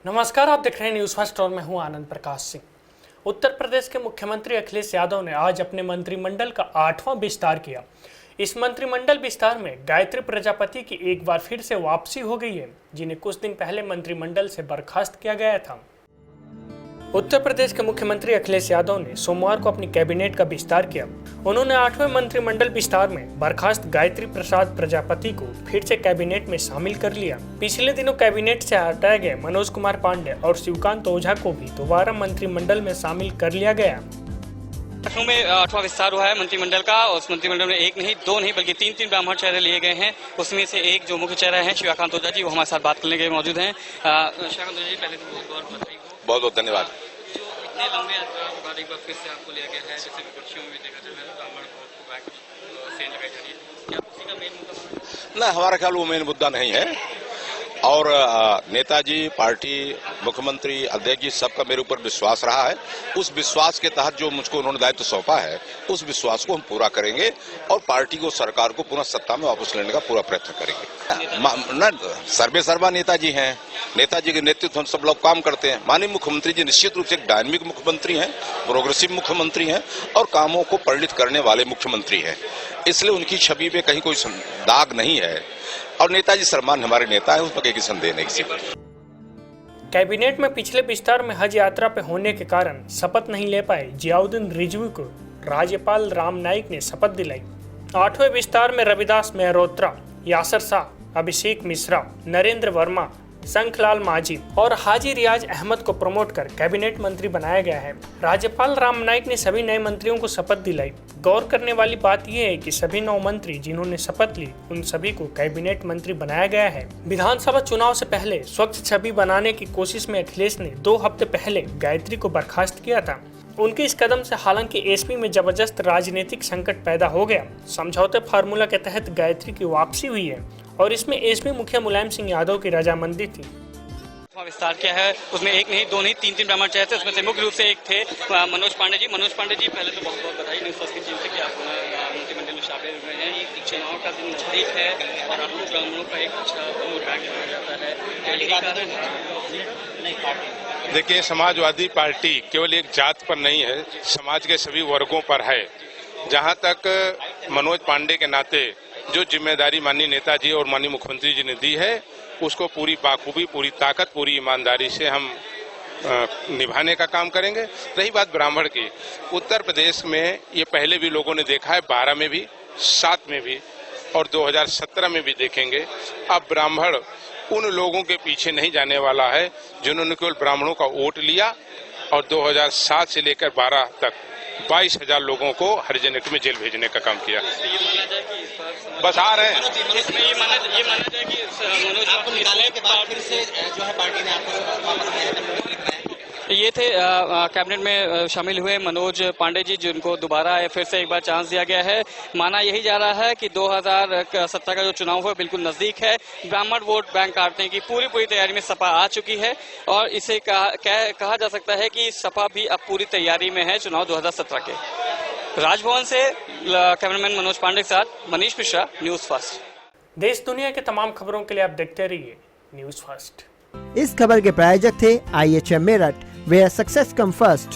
नमस्कार, आप देख रहे हैं न्यूज़ फर्स्ट और मैं हूं आनंद प्रकाश सिंह। उत्तर प्रदेश के मुख्यमंत्री अखिलेश यादव ने आज अपने मंत्रिमंडल का 8वां विस्तार किया। इस मंत्रिमंडल विस्तार में गायत्री प्रजापति की एक बार फिर से वापसी हो गई है, जिन्हें कुछ दिन पहले मंत्रिमंडल से बर्खास्त किया गया था। उत्तर प्रदेश के मुख्यमंत्री अखिलेश यादव ने सोमवार को अपनी कैबिनेट का विस्तार किया। उन्होंने 8वें मंत्रिमंडल विस्तार में बर्खास्त गायत्री प्रसाद प्रजापति को फिर से कैबिनेट में शामिल कर लिया। पिछले दिनों कैबिनेट से हटाए गए मनोज कुमार पांडे और शिवकांत ओझा को भी दोबारा मंत्रिमंडल में शामिल कर लिया गया। लखनऊ में 8वां विस्तार हुआ है मंत्रिमंडल का। उस मंत्रिमंडल में एक नहीं, दो नहीं, बल्कि तीन ब्राह्मण चेहरे लिए गए हैं। उसमें से एक जो मुख्य चेहरा है शिवकांत ओझा जी, वो हमारे साथ बात करने के लिए मौजूद हैं। शिवकांत ओझा जी, पहले तो बहुत बहुत धन्यवाद। जो इतने लंबे बाद एक बार फिर से आपको लिया गया है, जैसे विपक्षियों में भी देखा जा रहा है, ब्राह्मण वोट को बैक सेल लगाई जा रही है, क्या उसी का मेन मुद्दा? ना, हमारा ख्याल वो मेन मुद्दा नहीं है। और नेताजी, पार्टी, मुख्यमंत्री, अध्यक्ष जी, सबका मेरे ऊपर विश्वास रहा है। उस विश्वास के तहत जो मुझको उन्होंने दायित्व सौंपा है, उस विश्वास को हम पूरा करेंगे और पार्टी को, सरकार को पुनः सत्ता में वापस लेने का पूरा प्रयत्न करेंगे। सर्वे सर्वा नेताजी हैं, नेताजी के नेतृत्व हम सब लोग काम करते हैं। माननीय मुख्यमंत्री जी निश्चित रूप से एक डायनामिक मुख्यमंत्री हैं, प्रोग्रेसिव मुख्यमंत्री हैं और कामों को परिणित करने वाले मुख्यमंत्री हैं। इसलिए उनकी छवि पे कहीं कोई दाग नहीं है और नेताजी सम्मान हमारे नेता है, उसमें कोई संदेह नहीं। कैबिनेट में पिछले विस्तार में हज यात्रा पे होने के कारण शपथ नहीं ले पाए जियाउद्दीन रिजवी को राज्यपाल राम नाईक ने शपथ दिलाई। 8वें विस्तार में रविदास मेहरोत्रा, यासर शाह, अभिषेक मिश्रा, नरेंद्र वर्मा, शंखलाल माझी और हाजी रियाज अहमद को प्रमोट कर कैबिनेट मंत्री बनाया गया है। राज्यपाल राम नाईक ने सभी नए मंत्रियों को शपथ दिलाई। गौर करने वाली बात यह है कि सभी 9 मंत्री जिन्होंने शपथ ली, उन सभी को कैबिनेट मंत्री बनाया गया है। विधानसभा चुनाव से पहले स्वच्छ छवि बनाने की कोशिश में अखिलेश ने 2 हफ्ते पहले गायत्री को बर्खास्त किया था। उनके इस कदम से हालांकि एसपी में जबरदस्त राजनीतिक संकट पैदा हो गया। समझौते फार्मूला के तहत गायत्री की वापसी हुई है और इसमें एसपी मुखिया मुलायम सिंह यादव की रजामंदी थी। विस्तार किया है, उसमें एक नहीं, दो नहीं, तीन ब्राह्मण चेहरे थे। उसमें से मुख्य रूप से एक थे मनोज पांडे जी। मनोज पांडे जी, पहले तो बहुत बहुत बधाई न्यूज़ फर्स्ट की टीम से कि आप मंत्रिमंडल में शामिल हुए हैं। ये चुनाव का दिन नजदीक है और आपको ब्राह्मणों का एक अच्छा वोट बैंक माना जाता है, यही कारण है। देखिए, समाजवादी पार्टी केवल एक जात पर नहीं है, समाज के सभी वर्गों पर है। जहां तक मनोज पांडे के नाते जो जिम्मेदारी माननीय नेताजी और माननीय मुख्यमंत्री जी ने दी है, उसको पूरी बाखूबी, पूरी ताकत, पूरी ईमानदारी से हम निभाने का काम करेंगे। रही बात ब्राह्मण की, उत्तर प्रदेश में ये पहले भी लोगों ने देखा है, 12 में भी, 7 में भी और 2017 में भी देखेंगे। अब ब्राह्मण उन लोगों के पीछे नहीं जाने वाला है जिन्होंने केवल ब्राह्मणों का वोट लिया और 2007 से लेकर 12 तक 22,000 लोगों को हरिजन एक्ट में जेल भेजने का काम किया। बस आ रहे हैं। ये माना जाए कि मनोज आपको निकालने के बाद फिर से जो है पार्टी ने आपको ये थे कैबिनेट में शामिल हुए मनोज पांडे जी, जिनको दोबारा फिर से एक बार चांस दिया गया है। माना यही जा रहा है कि 2017 का जो चुनाव हुआ बिल्कुल नजदीक है। ब्राह्मण वोट बैंक काटने की पूरी तैयारी में सपा आ चुकी है और इसे कहा जा सकता है कि सपा भी अब पूरी तैयारी में है चुनाव 2017 के। राजभवन से कैमरामैन मनोज पांडे के साथ मनीष मिश्रा, न्यूज़ फर्स्ट। देश दुनिया के तमाम खबरों के लिए आप देखते रहिए न्यूज़ फर्स्ट। इस खबर के प्रायोजक थे IHM Meerut, where success comes first।